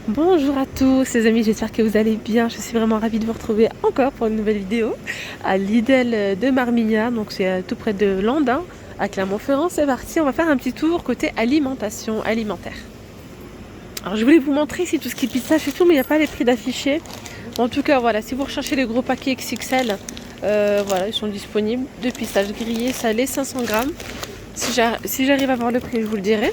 Bonjour à tous les amis, j'espère que vous allez bien. Je suis vraiment ravie de vous retrouver encore pour une nouvelle vidéo à Lidl de Marmigna. Donc c'est tout près de Landin, à Clermont-Ferrand. C'est parti, on va faire un petit tour côté alimentation alimentaire. Alors je voulais vous montrer ici tout ce qui est pistache et tout, mais il n'y a pas les prix d'afficher. En tout cas, voilà, si vous recherchez les gros paquets XXL, voilà, ils sont disponibles. De pistaches grillées, salées, 500 grammes. Si j'arrive à voir le prix, je vous le dirai.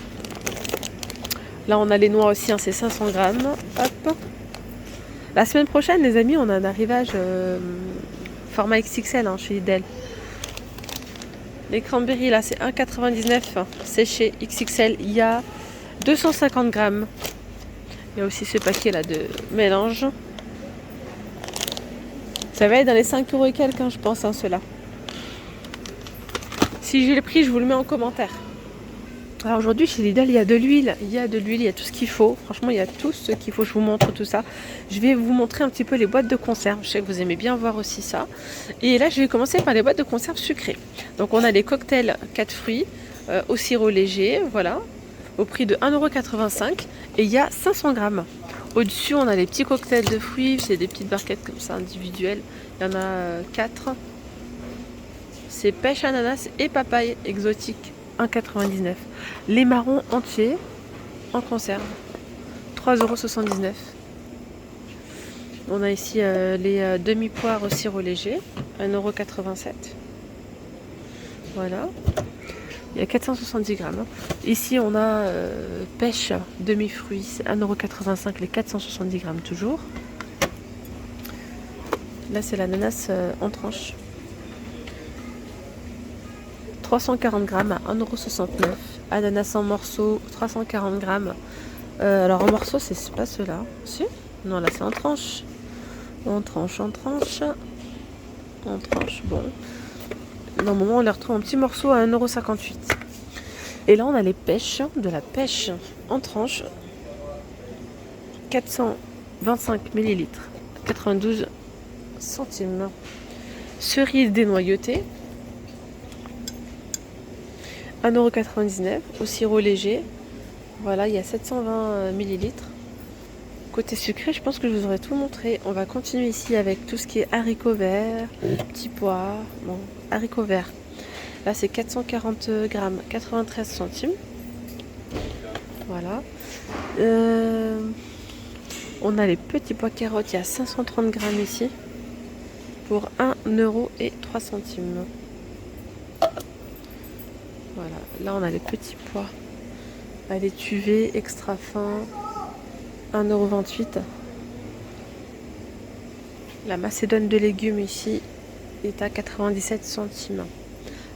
Là, on a les noix aussi, hein, c'est 500 grammes. Hop. La semaine prochaine, les amis, on a un arrivage format XXL chez Lidl. Les cranberries, là, c'est 1,99 séché XXL. Il y a 250 grammes. Il y a aussi ce paquet-là de mélange. Ça va être dans les 5 euros et quelques, je pense, ceux-là. Si j'ai le prix, je vous le mets en commentaire. Alors aujourd'hui chez Lidl il y a de l'huile, il y a tout ce qu'il faut. Franchement il y a tout ce qu'il faut, je vous montre tout ça. Je vais vous montrer un petit peu les boîtes de conserve. Je sais que vous aimez bien voir aussi ça. Et là je vais commencer par les boîtes de conserve sucrées. Donc on a les cocktails 4 fruits au sirop léger, voilà, au prix de 1,85 € et il y a 500 grammes. Au-dessus on a les petits cocktails de fruits, c'est des petites barquettes comme ça individuelles. Il y en a 4. C'est pêche, ananas et papaye exotique. 1,99 €. Les marrons entiers en conserve. 3,79 €. On a ici les demi-poires au sirop léger. 1,87 €. Voilà. Il y a 470 grammes. Ici, on a pêche demi-fruits. 1,85 € les 470 grammes toujours. Là, c'est l'ananas en tranches. 340 grammes à 1,69 €. Ananas en morceaux, 340 grammes. Alors en morceaux, c'est pas ceux-là. Si? Non, là c'est en tranche. En tranche. Bon. Normalement, on les retrouve en petits morceaux à 1,58 €. Et là, on a les pêches, de la pêche en tranche. 425 ml. 92 centimes. Cerise dénoyautée. 1,99 € au sirop léger. Voilà, il y a 720 ml. Côté sucré, je pense que je vous aurais tout montré. On va continuer ici avec tout ce qui est haricots verts, petits pois, bon, haricots verts. Là, c'est 440 grammes, 93 centimes. Voilà. On a les petits pois carottes, il y a 530 grammes ici pour 1,03 €. Voilà, là on a les petits pois à l'étuvée, extra fin, 1,28 €. La macédoine de légumes ici est à 97 centimes.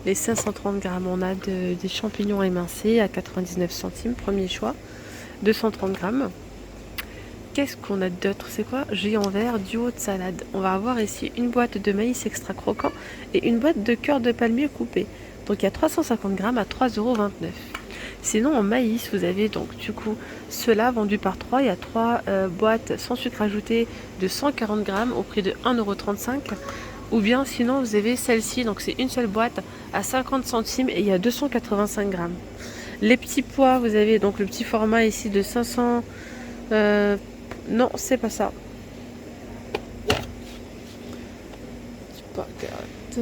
Les 530 grammes, on a des champignons émincés à 99 centimes, premier choix. 230 grammes. Qu'est-ce qu'on a d'autre? C'est quoi? Géant vert, duo de salade. On va avoir ici une boîte de maïs extra croquant et une boîte de cœur de palmier coupé. Donc il y a 350 grammes à 3,29 €. Sinon en maïs, vous avez donc du coup ceux-là vendus par 3. Il y a 3 boîtes sans sucre ajouté de 140 grammes au prix de 1,35 €. Ou bien sinon vous avez celle-ci, donc c'est une seule boîte à 50 centimes et il y a 285 grammes. Les petits pois, vous avez donc le petit format ici de 500... non, c'est pas ça. Petit pois, carotte.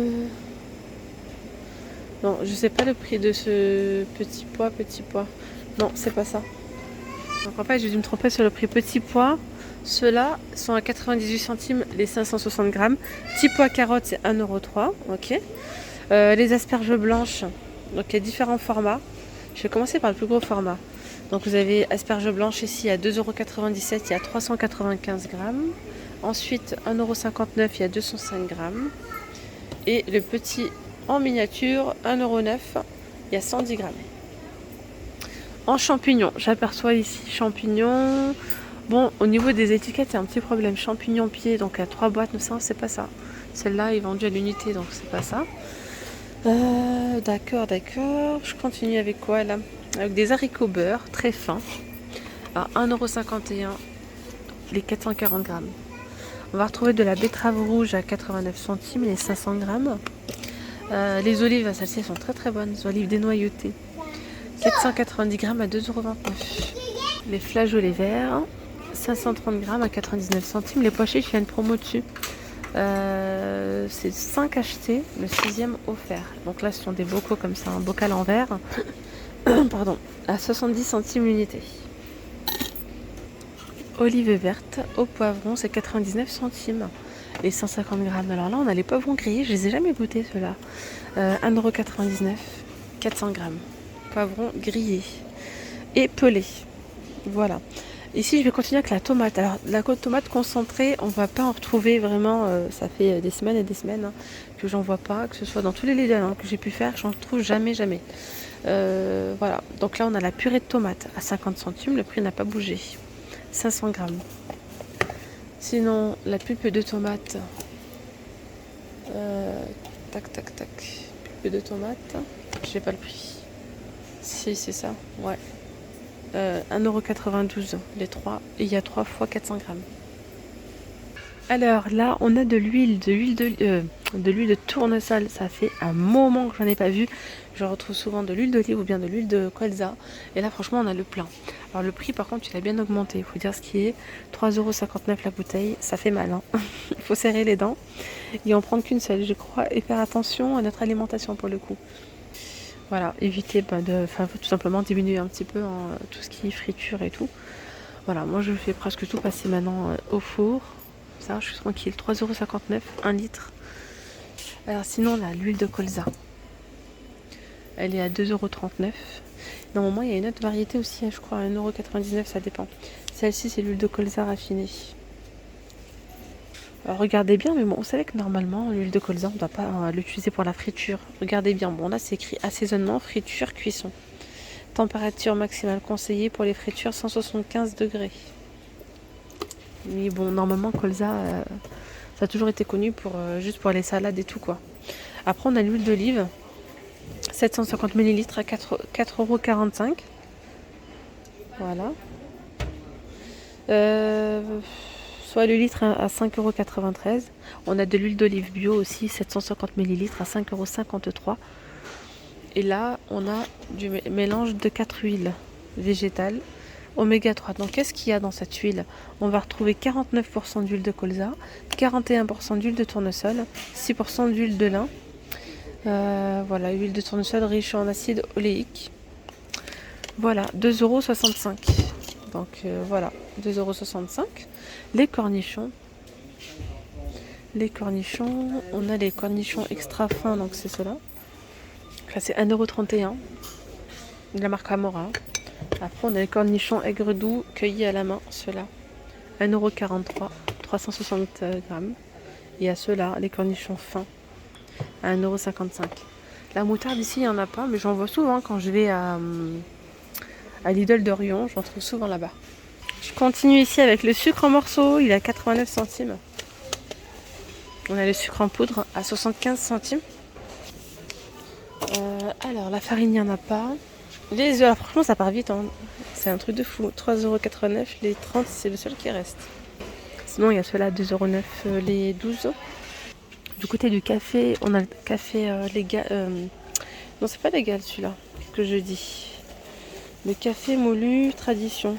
Non, je sais pas le prix de ce petit pois. Non, c'est pas ça. Donc en fait, j'ai dû me tromper sur le prix petit pois. Ceux-là sont à 98 centimes les 560 grammes. Petit pois carotte, c'est 1,03 €. Ok. Les asperges blanches, donc il y a différents formats. Je vais commencer par le plus gros format. Donc vous avez asperges blanches ici à 2,97 €, il y a 395 grammes. Ensuite 1,59 €, il y a 205 grammes. Et le petit en miniature, 1,09 €, il y a 110 grammes. En champignons, j'aperçois ici champignons. Bon, au niveau des étiquettes, c'est un petit problème. Champignons pieds, donc à 3 boîtes, mais ça, c'est pas ça. Celle-là est vendue à l'unité, donc c'est pas ça. D'accord. Je continue avec quoi là? Avec des haricots beurre, très fins, à 1,51 €, les 440 grammes. On va retrouver de la betterave rouge à 89 centimes, les 500 grammes. Les olives, celles-ci sont très très bonnes, les olives dénoyautées. 490 grammes à 2,29 €. Les flageolets verts, 530 grammes à 99 centimes. Les pois chiches, il y a une promo dessus. C'est 5 achetés, le 6e offert. Donc là, ce sont des bocaux comme ça, un bocal en verre. Pardon, à 70 centimes l'unité. Olives vertes au poivron, c'est 99 centimes. Les 150 grammes. Alors là, on a les poivrons grillés, je les ai jamais goûtés ceux-là. 1,99 €, 400 grammes. Poivrons grillés et pelés. Voilà. Ici, je vais continuer avec la tomate. Alors, la tomate concentrée, on va pas en retrouver vraiment. Ça fait des semaines et des semaines que j'en vois pas, que ce soit dans tous les Lidl que j'ai pu faire, j'en trouve jamais. Voilà. Donc là, on a la purée de tomate à 50 centimes. Le prix n'a pas bougé. 500 grammes. Sinon, la pulpe de tomate. Tac, tac, tac. Pulpe de tomate. Je n'ai pas le prix. Si, c'est ça. Ouais. 1,92 € les 3. Et il y a 3 fois 400 grammes. Alors là, on a de l'huile de tournesol. Ça fait un moment que j'en ai pas vu. Je retrouve souvent de l'huile d'olive ou bien de l'huile de colza. Et là, franchement, on a le plein. Alors le prix, par contre, il a bien augmenté. Il faut dire ce qui est. 3,59 € la bouteille. Ça fait mal. Hein. Il faut serrer les dents et en prendre qu'une seule, je crois. Et faire attention à notre alimentation pour le coup. Voilà, éviter tout simplement diminuer un petit peu tout ce qui est friture et tout. Voilà, moi je fais presque tout passer maintenant au four. Ça, je suis tranquille. 3,59 €, 1 litre. Alors sinon, là, l'huile de colza. Elle est à 2,39 €. Normalement, il y a une autre variété aussi, je crois, à 1,99 €, ça dépend. Celle-ci, c'est l'huile de colza raffinée. Alors, regardez bien, mais bon, vous savez que normalement, l'huile de colza, on ne doit pas l'utiliser pour la friture. Regardez bien, bon là, c'est écrit assaisonnement, friture, cuisson. Température maximale conseillée pour les fritures, 175 degrés. Mais bon, normalement, colza, ça a toujours été connu juste pour les salades et tout, quoi. Après, on a l'huile d'olive, 750 ml à 4,45 €. Voilà. Soit le litre à 5,93 €. On a de l'huile d'olive bio aussi, 750 ml à 5,53 €. Et là, on a du mélange de 4 huiles végétales, oméga 3. Donc, qu'est-ce qu'il y a dans cette huile? On va retrouver 49% d'huile de colza, 41% d'huile de tournesol, 6% d'huile de lin. Voilà, huile de tournesol riche en acide oléique. Voilà, 2,65 €. Donc voilà, 2,65 €. Les cornichons. On a les cornichons extra fins, donc c'est cela. Là, c'est 1,31 € de la marque Amora. Après, on a les cornichons aigre doux cueillis à la main, ceux-là. 1,43 €, 360 grammes. Et à ceux-là, les cornichons fins, à 1,55 €. La moutarde ici, il n'y en a pas, mais j'en vois souvent quand je vais à Lidl d'Orion. J'en trouve souvent là-bas. Je continue ici avec le sucre en morceaux. Il est à 89 centimes. On a le sucre en poudre à 75 centimes. Alors, la farine, il n'y en a pas. Les œufs, alors franchement, ça part vite. Hein. C'est un truc de fou. 3,89 €. Les 30, c'est le seul qui reste. Sinon, il y a ceux-là, 2,09 € les 12. Du côté du café, on a le café légal. Non, c'est pas légal celui-là que je dis. Le café moulu tradition.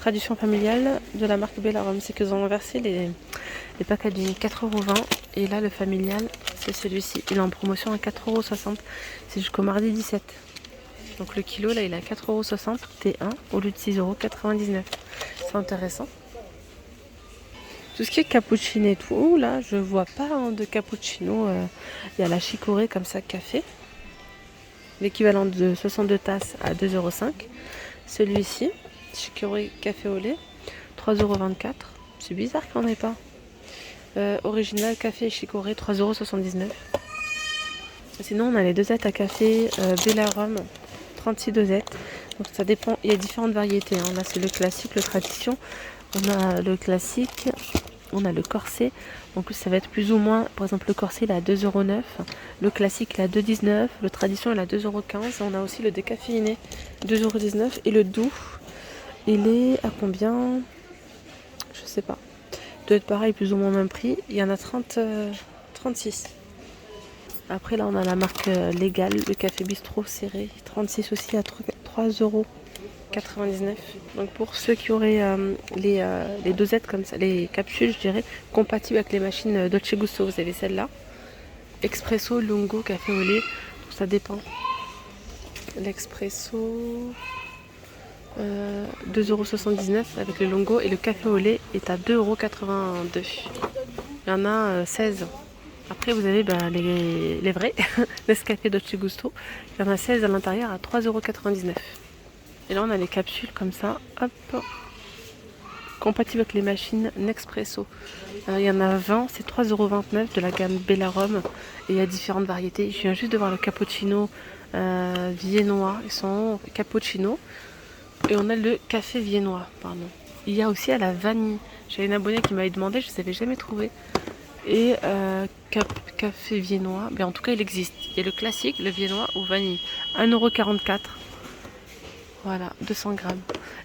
Tradition familiale de la marque Bellarum. C'est qu'ils ont versé les packaging 4,20 € et là le familial c'est celui-ci. Il est en promotion à 4,60 €. C'est jusqu'au mardi 17. Donc le kilo là il est à 4,60 € T1 au lieu de 6,99 €. C'est intéressant. Tout ce qui est cappuccino et tout, là je vois pas de cappuccino. Il y a la chicorée comme ça café. L'équivalent de 62 tasses à 2,05 €. Celui-ci, chicorée café au lait, 3,24 €. C'est bizarre qu'il n'y en ait pas. Original café chicorée, 3,79 €. Sinon, on a les dosettes à café Bellarum, 36 dosettes. Donc ça dépend, il y a différentes variétés. Hein. Là, c'est le classique, le tradition. On a le classique, on a le corset. Donc ça va être plus ou moins, par exemple, le corset, il est à 2,09 €. Le classique, il est à 2,19 €. Le tradition, il est à 2,15 €. On a aussi le décaféiné, 2,19 €. Et le doux, il est à combien? Je sais pas. Doit être pareil, plus ou moins même prix. Il y en a 36. Après, là, on a la marque légale, le café bistrot serré, 36 aussi à 3 €. 99. Donc pour ceux qui auraient les dosettes comme ça, les capsules, je dirais, compatibles avec les machines Dolce Gusto, vous avez celle-là. Expresso, lungo, café au lait, ça dépend. L'expresso, 2,79 € avec le lungo, et le café au lait est à 2,82 €. Il y en a 16. Après vous avez les vrais, Nescafé Dolce Gusto. Il y en a 16 à l'intérieur à 3,99 €. Et là on a les capsules comme ça, hop, compatibles avec les machines Nespresso. Il y en a 20, c'est 3,29 € de la gamme Bellarum. Et il y a différentes variétés. Je viens juste de voir le cappuccino viennois. Ils sont cappuccino. Et on a le café viennois, pardon. Il y a aussi à la vanille. J'avais une abonnée qui m'avait demandé, je ne les avais jamais trouvés. Et café viennois, en tout cas il existe. Il y a le classique, le viennois ou vanille. 1,44 €. Voilà, 200 grammes.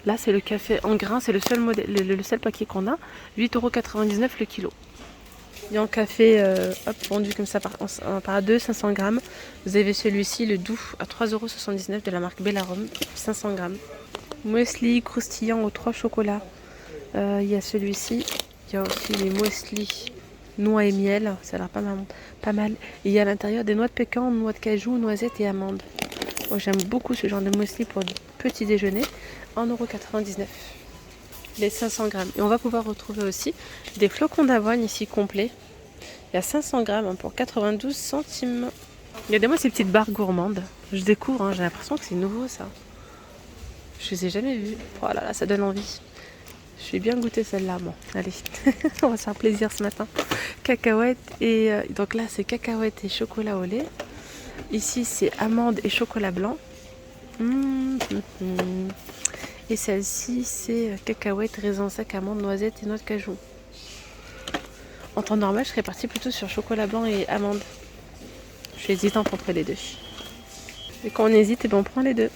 Là c'est le café en grains, c'est le seul modèle, le seul paquet qu'on a. 8,99 € le kilo. Il y a un café vendu comme ça par 2, 500 grammes. Vous avez celui-ci, le doux, à 3,79 € de la marque Bellarum, 500 grammes. Muesli croustillant aux 3 chocolats. Il y a celui-ci. Il y a aussi les muesli noix et miel. Ça a l'air pas mal. Et il y a à l'intérieur des noix de pécan, noix de cajou, noisettes et amandes. Moi j'aime beaucoup ce genre de muesli pour le petit déjeuner. 1,99 €. Les 500 grammes. Et on va pouvoir retrouver aussi des flocons d'avoine ici complets. Il y a 500 grammes pour 92 centimes. Regardez-moi ces petites barres gourmandes. Je découvre, j'ai l'impression que c'est nouveau ça. Je les ai jamais vues. Oh là là, ça donne envie. Je vais bien goûter celle-là. Bon, allez, on va se faire plaisir ce matin. Cacahuètes et donc là c'est cacahuètes et chocolat au lait. Ici c'est amandes et chocolat blanc. Et celle-ci c'est cacahuètes, raisins secs, amandes, noisettes et noix de cajou. En temps normal, je serais partie plutôt sur chocolat blanc et amandes. Je suis hésitante entre les deux. Et quand on hésite, on prend les deux.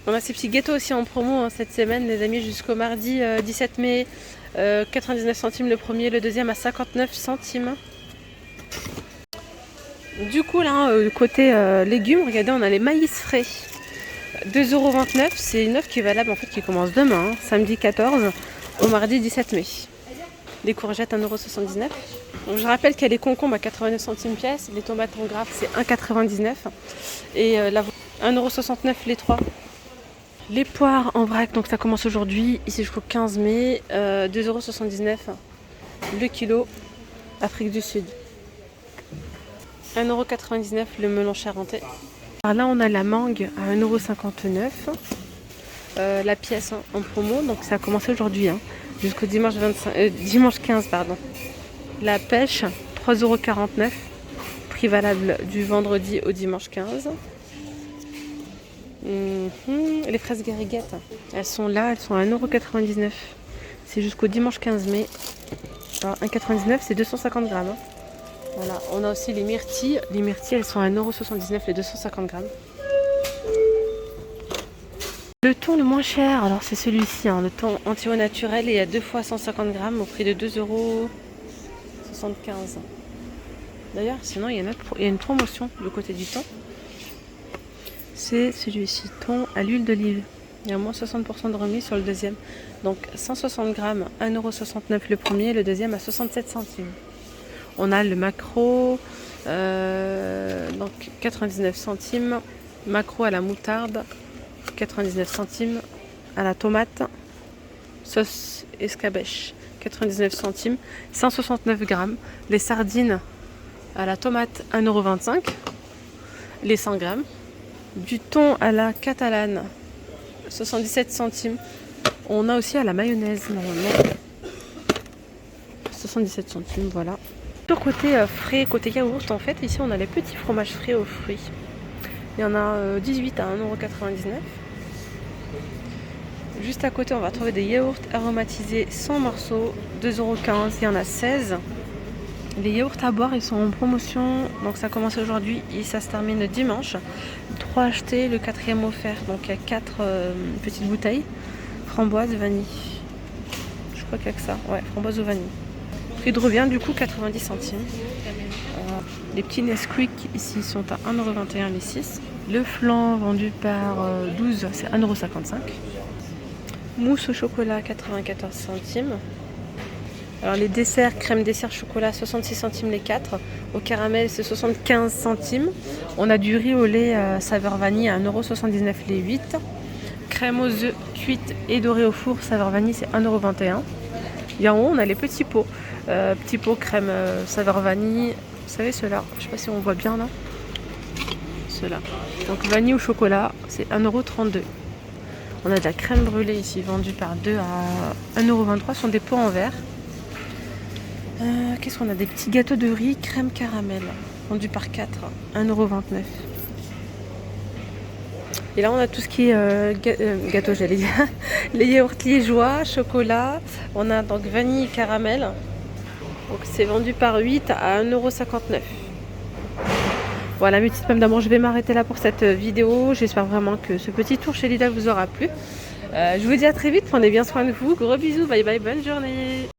On a ces petits gâteaux aussi en promo cette semaine, les amis, jusqu'au mardi 17 mai. 99 centimes le premier, le deuxième à 59 centimes. Du coup, là, côté légumes, regardez, on a les maïs frais. 2,29 €. C'est une offre qui est valable, en fait, qui commence demain, samedi 14 au mardi 17 mai. Les courgettes 1,79 €. Donc, je rappelle qu'il y a les concombres à 89 centimes pièce, les tomates en grappe c'est 1,99 € et 1,69 € les 3. Les poires en vrac, donc ça commence aujourd'hui, ici jusqu'au 15 mai, 2,79 € le kilo, Afrique du Sud. 1,99 € le melon charentais. Alors là on a la mangue à 1,59 €, la pièce en promo, donc ça a commencé aujourd'hui jusqu'au dimanche 15 pardon. La pêche 3,49 €, prix valable du vendredi au dimanche 15. Les fraises gariguettes, elles sont là, elles sont à 1,99 €. C'est jusqu'au dimanche 15 mai. Alors 1,99 €, c'est 250 grammes. Voilà, on a aussi les myrtilles. Les myrtilles, elles sont à 1,79 € les 250 grammes. Le thon le moins cher, alors c'est celui-ci, le thon entier naturel, et à 2 fois 150 grammes au prix de 2,75 €. D'ailleurs, sinon il y a une promotion du côté du thon. C'est celui-ci, thon à l'huile d'olive. Il y a moins 60% de remise sur le deuxième. Donc 160 grammes, 1,69 € le premier, le deuxième à 67 centimes. On a le maquereau, donc 99 centimes. Maquereau à la moutarde, 99 centimes. À la tomate, sauce escabeche, 99 centimes. 169 grammes. Les sardines à la tomate, 1,25 €. Les 100 grammes. Du thon à la catalane, 77 centimes. On a aussi à la mayonnaise, normalement. 77 centimes, voilà. Sur côté frais, côté yaourt, en fait, ici on a les petits fromages frais aux fruits. Il y en a 18 à 1,99 €. Juste à côté, on va trouver des yaourts aromatisés 100 morceaux, 2,15 €. Il y en a 16. Les yaourts à boire, ils sont en promotion, donc ça commence aujourd'hui et ça se termine dimanche. 3 achetés, le 4e offert. Donc il y a 4 petites bouteilles. Framboise, vanille. Je crois qu'il n'y a que ça. Ouais, framboise ou vanille. Prix de revient du coup 90 centimes. Les petits Nesquik ici sont à 1,21 € les 6. Le flan vendu par 12, c'est 1,55 €. Mousse au chocolat, 94 centimes. Alors les desserts, crème dessert chocolat, 66 centimes les 4. Au caramel, c'est 75 centimes. On a du riz au lait saveur vanille à 1,79 € les 8. Crème aux œufs cuite et dorée au four, saveur vanille, c'est 1,21 €. Et en haut, on a les petits pots. Petits pots crème saveur vanille. Vous savez ceux-là, je ne sais pas si on voit bien là. Ceux-là. Donc vanille au chocolat, c'est 1,32 €. On a de la crème brûlée ici, vendue par 2 à 1,23 €. Ce sont des pots en verre. Qu'est-ce qu'on a? Des petits gâteaux de riz crème caramel, vendus par 4, 1,29 €. Et là, on a tout ce qui est gâteau, j'allais dire. Les yaourts liégeois, chocolat. On a donc vanille caramel. Donc c'est vendu par 8 à 1,59 €. Voilà mes petites pommes d'amour, je vais m'arrêter là pour cette vidéo. J'espère vraiment que ce petit tour chez Lidl vous aura plu. Je vous dis à très vite, prenez bien soin de vous. Gros bisous, bye bye, bonne journée.